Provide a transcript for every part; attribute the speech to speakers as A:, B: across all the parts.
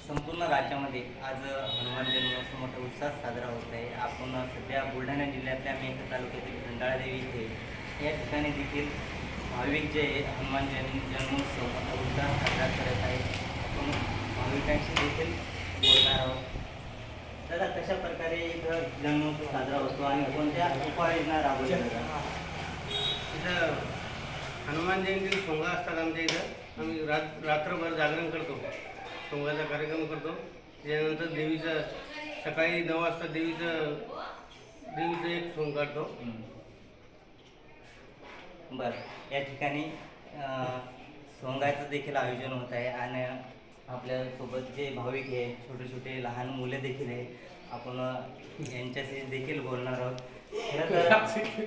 A: संपूर्ण राज्यामध्ये आज हनुमान जन्मोत्सव मोठ्या उत्साहात साजरा होत आहे. आपण सध्या बुलढाणा जिल्ह्यातल्या मेघ तालुक्यातील खंडाळादेवी इथे या ठिकाणी देखील भाविक जे हनुमान जन्मोत्सव मोठ्या उत्साहात साजरा करत आहेत. आपण भाविकांशी देखील बोलणार आहोत. दादा, कशा प्रकारे इथं जन्मोत्सव साजरा होतो आणि कोणत्या उपाययोजना राबवल्या जातात?
B: इथं हनुमान जयंती सोंगा असतात आमच्या इथं. आम्ही रात्रभर जागरण करतो, सोंगाचा कार्यक्रम करतो. त्यानंतर देवीचं सकाळी 9 वाजता देवीचं एक सोंग काढतो.
A: बरं, या ठिकाणी सोंगाचं देखील आयोजन होत आहे आणि आपल्यासोबत जे भाविक आहे, छोटे छोटे लहान मुले देखील आहे. आपण यांच्याशी देखील बोलणार आहोत. खरं तर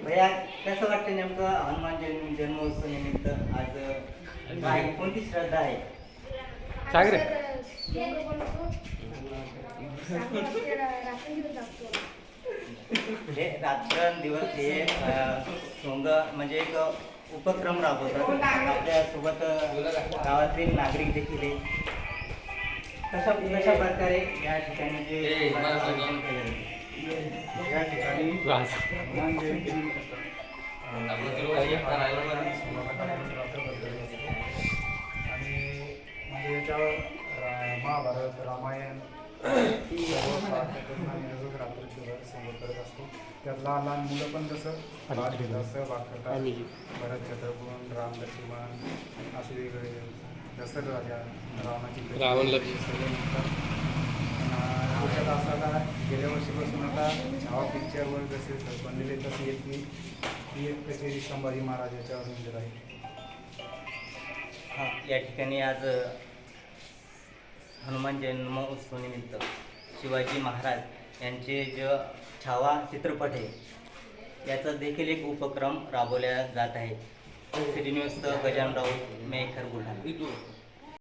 A: भैया, कसं वाटतं नेमकं हनुमान जन्मोत्सव निमित्त आज काय कोणती श्रद्धा आहे? हे रात्रंदिवस हे सोंग म्हणजे एक उपक्रम राबवतात. आपल्यासोबत गावातील नागरिक देखील आहे. कशा प्रकारे या ठिकाणी जे आयोजन केलं जातं?
C: या ठिकाणी हनुमान जयंती आणि म्हणजे याच्यावर महाभारत, रामायण रात्री समोर करत असतो. त्यात लहान लहान मुलं पण तसं भाग घेतात, सहभाग करतात. भरत, शत्रुघ्न, राम, लक्ष्मण असे वेगवेगळे दशरथ राजा, रावणाची आमच्या तासाला गेल्या वर्षीपासून आता छावा पिक्चरवर जसे बनलेले तसे ही एक कचेरी संभाजी महाराजाच्यावर मंदिर आहे.
A: हां, या ठिकाणी आज हनुमान जन्मोत्सवानिमित्त शिवाजी महाराज यांचे जो छावा चित्रपट आहे याचा देखील एक उपक्रम राबवला जात आहे. सिटी न्यूजचं गजानन राऊत, मेखर, बुलढाणा.